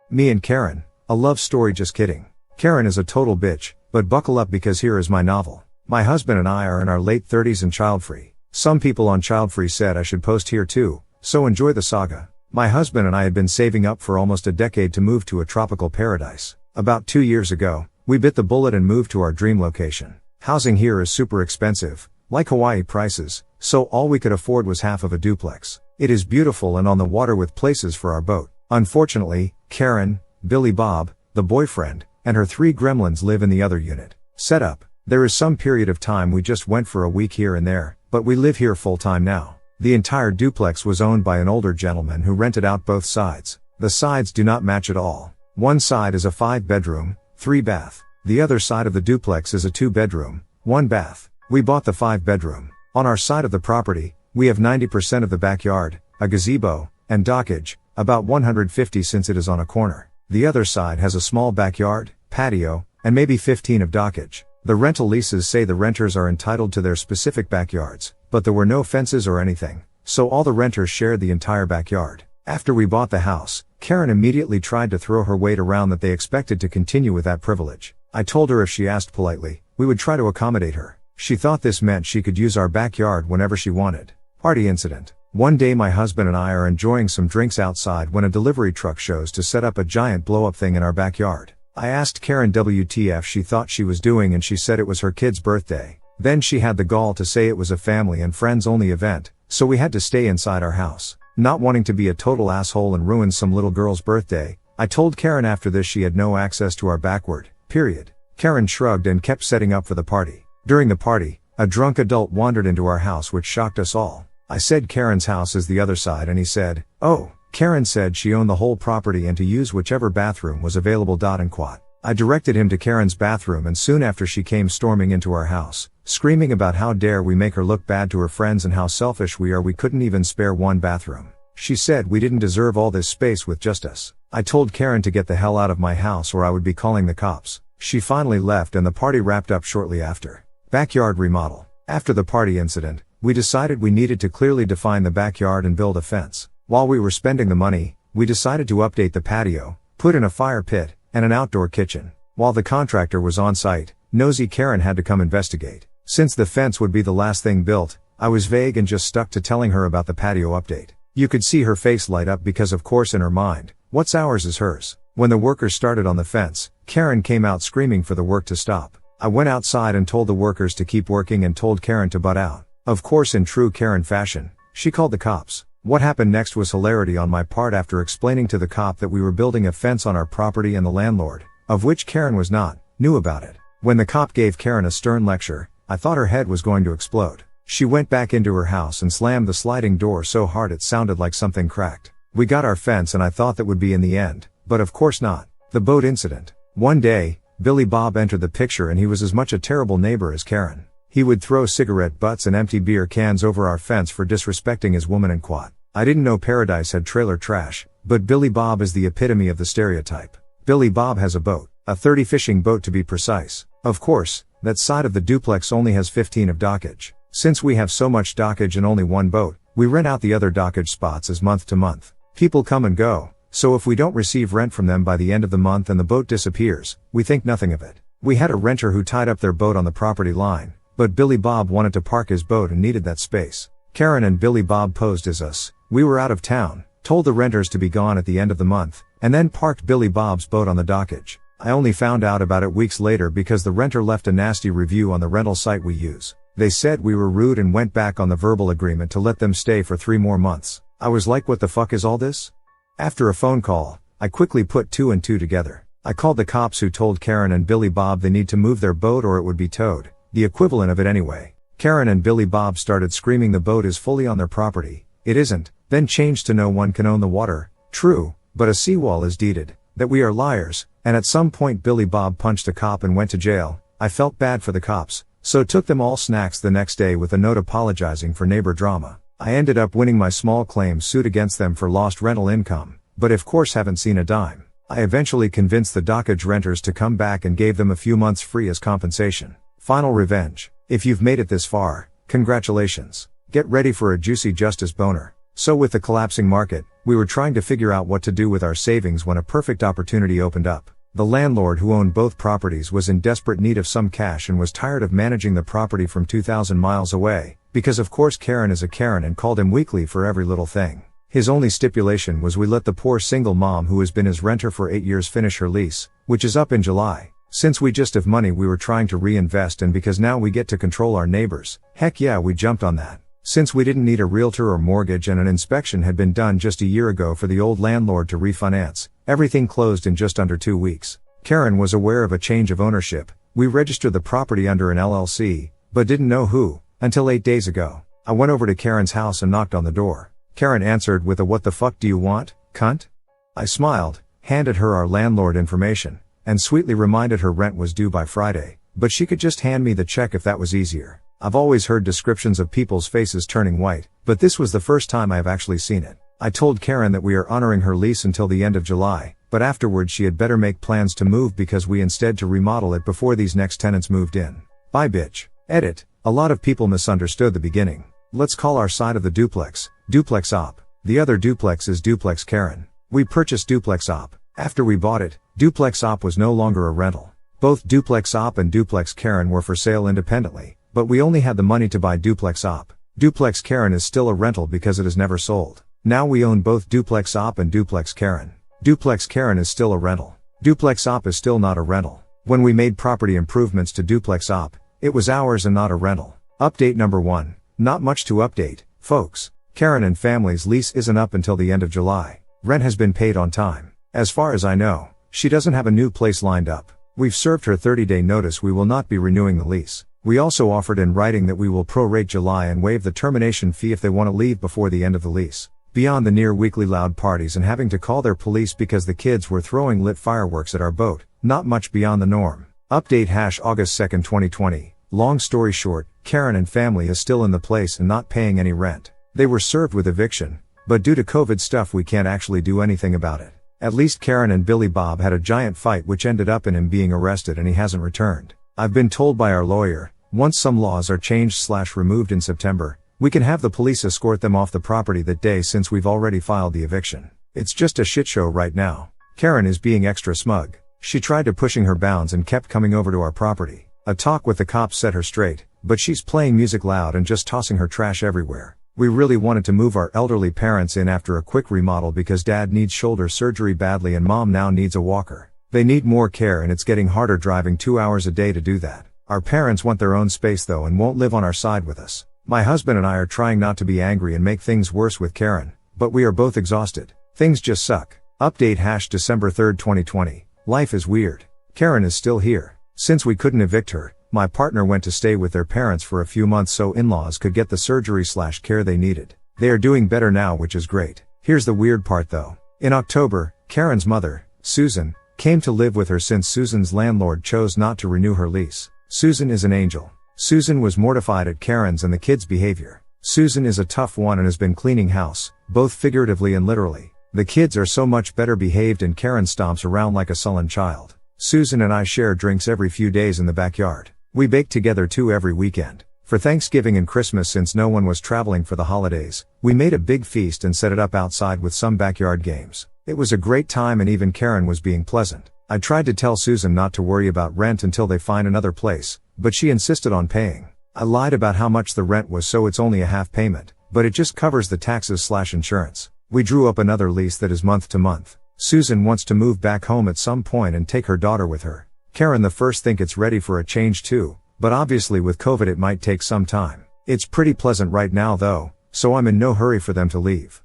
Me and Karen, a love story, just kidding. Karen is a total bitch, but buckle up because here is my novel. My husband and I are in our late 30s and child-free. Some people on Childfree said I should post here too, so enjoy the saga. My husband and I had been saving up for almost a decade to move to a tropical paradise. About 2 years ago, we bit the bullet and moved to our dream location. Housing here is super expensive, like Hawaii prices, so all we could afford was half of a duplex. It is beautiful and on the water with places for our boat. Unfortunately, Karen, Billy Bob, the boyfriend, and her 3 gremlins live in the other unit. Setup. There is some period of time we just went for a week here and there, but we live here full time now. The entire duplex was owned by an older gentleman who rented out both sides. The sides do not match at all. One side is a 5-bedroom, 3-bath. The other side of the duplex is a 2-bedroom, 1-bath. We bought the 5-bedroom. On our side of the property, we have 90% of the backyard, a gazebo, and dockage, about 150 since it is on a corner. The other side has a small backyard, patio, and maybe 15 of dockage. The rental leases say the renters are entitled to their specific backyards, but there were no fences or anything, so all the renters shared the entire backyard. After we bought the house, Karen immediately tried to throw her weight around that they expected to continue with that privilege. I told her if she asked politely, we would try to accommodate her. She thought this meant she could use our backyard whenever she wanted. Party incident. One day my husband and I are enjoying some drinks outside when a delivery truck shows to set up a giant blow-up thing in our backyard. I asked Karen WTF she thought she was doing and she said it was her kid's birthday. Then she had the gall to say it was a family and friends only event, so we had to stay inside our house. Not wanting to be a total asshole and ruin some little girl's birthday, I told Karen after this she had no access to our backyard, period. Karen shrugged and kept setting up for the party. During the party, a drunk adult wandered into our house which shocked us all. I said Karen's house is the other side and he said, oh. Karen said she owned the whole property and to use whichever bathroom was available. I directed him to Karen's bathroom and soon after she came storming into our house, screaming about how dare we make her look bad to her friends and how selfish we are, we couldn't even spare one bathroom. She said we didn't deserve all this space with just us. I told Karen to get the hell out of my house or I would be calling the cops. She finally left and the party wrapped up shortly after. Backyard remodel. After the party incident, we decided we needed to clearly define the backyard and build a fence. While we were spending the money, we decided to update the patio, put in a fire pit, and an outdoor kitchen. While the contractor was on site, nosy Karen had to come investigate. Since the fence would be the last thing built, I was vague and just stuck to telling her about the patio update. You could see her face light up because of course in her mind, what's ours is hers. When the workers started on the fence, Karen came out screaming for the work to stop. I went outside and told the workers to keep working and told Karen to butt out. Of course in true Karen fashion, she called the cops. What happened next was hilarity on my part after explaining to the cop that we were building a fence on our property and the landlord, of which Karen was not, knew about it. When the cop gave Karen a stern lecture, I thought her head was going to explode. She went back into her house and slammed the sliding door so hard it sounded like something cracked. We got our fence and I thought that would be in the end, but of course not. The boat incident. One day, Billy Bob entered the picture and he was as much a terrible neighbor as Karen. He would throw cigarette butts and empty beer cans over our fence for disrespecting his woman and quat. I didn't know Paradise had trailer trash, but Billy Bob is the epitome of the stereotype. Billy Bob has a boat, a 30 fishing boat to be precise. Of course, that side of the duplex only has 15 of dockage. Since we have so much dockage and only one boat, we rent out the other dockage spots as month to month. People come and go, so if we don't receive rent from them by the end of the month and the boat disappears, we think nothing of it. We had a renter who tied up their boat on the property line, but Billy Bob wanted to park his boat and needed that space. Karen and Billy Bob posed as us. We were out of town, told the renters to be gone at the end of the month, and then parked Billy Bob's boat on the dockage. I only found out about it weeks later because the renter left a nasty review on the rental site we use. They said we were rude and went back on the verbal agreement to let them stay for 3 more months. I was like, what the fuck is all this? After a phone call, I quickly put 2 and 2 together. I called the cops who told Karen and Billy Bob they need to move their boat or it would be towed, the equivalent of it anyway. Karen and Billy Bob started screaming the boat is fully on their property. It isn't, then changed to no one can own the water, true, but a seawall is deeded, that we are liars, and at some point Billy Bob punched a cop and went to jail. I felt bad for the cops, so took them all snacks the next day with a note apologizing for neighbor drama. I ended up winning my small claim suit against them for lost rental income, but of course haven't seen a dime. I eventually convinced the dockage renters to come back and gave them a few months free as compensation. Final revenge. If you've made it this far, congratulations. Get ready for a juicy justice boner. So with the collapsing market, We were trying to figure out what to do with our savings when a perfect opportunity opened up. The landlord who owned both properties was in desperate need of some cash and was tired of managing the property from 2,000 miles away, because of course Karen is a Karen and called him weekly for every little thing. His only stipulation was we let the poor single mom who has been his renter for 8 years finish her lease, which is up in July. Since we just have money we were trying to reinvest, and because now we get to control our neighbors, heck yeah, we jumped on that. Since we didn't need a realtor or mortgage and an inspection had been done just a year ago for the old landlord to refinance, everything closed in just under 2 weeks. Karen was aware of a change of ownership. We registered the property under an LLC, but didn't know who, until 8 days ago. I went over to Karen's house and knocked on the door. Karen answered with a "What the fuck do you want, cunt?" I smiled, handed her our landlord information, and sweetly reminded her rent was due by Friday, but she could just hand me the check if that was easier. I've always heard descriptions of people's faces turning white, but this was the first time I have actually seen it. I told Karen that we are honoring her lease until the end of July, but afterwards she had better make plans to move because we instead to remodel it before these next tenants moved in. Bye bitch. Edit. A lot of people misunderstood the beginning. Let's call our side of the duplex, Duplex Op. The other duplex is Duplex Karen. We purchased Duplex Op. After we bought it, Duplex Op was no longer a rental. Both Duplex Op and Duplex Karen were for sale independently, but we only had the money to buy Duplex Op. Duplex Karen is still a rental because it is never sold. Now we own both Duplex Op and Duplex Karen. Duplex Karen is still a rental. Duplex Op is still not a rental. When we made property improvements to Duplex Op, it was ours and not a rental. Update number 1. Not much to update, folks. Karen and family's lease isn't up until the end of July. Rent has been paid on time. As far as I know, she doesn't have a new place lined up. We've served her 30-day notice we will not be renewing the lease. We also offered in writing that we will prorate July and waive the termination fee if they want to leave before the end of the lease. Beyond the near weekly loud parties and having to call their police because the kids were throwing lit fireworks at our boat, not much beyond the norm. Update August 2nd, 2020. Long story short, Karen and family is still in the place and not paying any rent. They were served with eviction, but due to COVID stuff we can't actually do anything about it. At least Karen and Billy Bob had a giant fight which ended up in him being arrested and he hasn't returned. I've been told by our lawyer, once some laws are changed/removed in September, we can have the police escort them off the property that day since we've already filed the eviction. It's just a shit show right now. Karen is being extra smug. She tried to pushing her bounds and kept coming over to our property. A talk with the cops set her straight, but she's playing music loud and just tossing her trash everywhere. We really wanted to move our elderly parents in after a quick remodel because dad needs shoulder surgery badly and mom now needs a walker. They need more care and it's getting harder driving 2 hours a day to do that. Our parents want their own space though and won't live on our side with us. My husband and I are trying not to be angry and make things worse with Karen, but we are both exhausted. Things just suck. Update December 3rd, 2020. Life is weird. Karen is still here. Since we couldn't evict her, my partner went to stay with their parents for a few months so in-laws could get the surgery/care they needed. They are doing better now, which is great. Here's the weird part though. In October, Karen's mother, Susan, came to live with her since Susan's landlord chose not to renew her lease. Susan is an angel. Susan was mortified at Karen's and the kids' behavior. Susan is a tough one and has been cleaning house, both figuratively and literally. The kids are so much better behaved and Karen stomps around like a sullen child. Susan and I share drinks every few days in the backyard. We bake together too every weekend. For Thanksgiving and Christmas, since no one was traveling for the holidays, we made a big feast and set it up outside with some backyard games. It was a great time and even Karen was being pleasant. I tried to tell Susan not to worry about rent until they find another place, but she insisted on paying. I lied about how much the rent was so it's only a half payment, but it just covers the taxes/insurance. We drew up another lease that is month to month. Susan wants to move back home at some point and take her daughter with her. Karen the first think it's ready for a change too, but obviously with COVID it might take some time. It's pretty pleasant right now though, so I'm in no hurry for them to leave.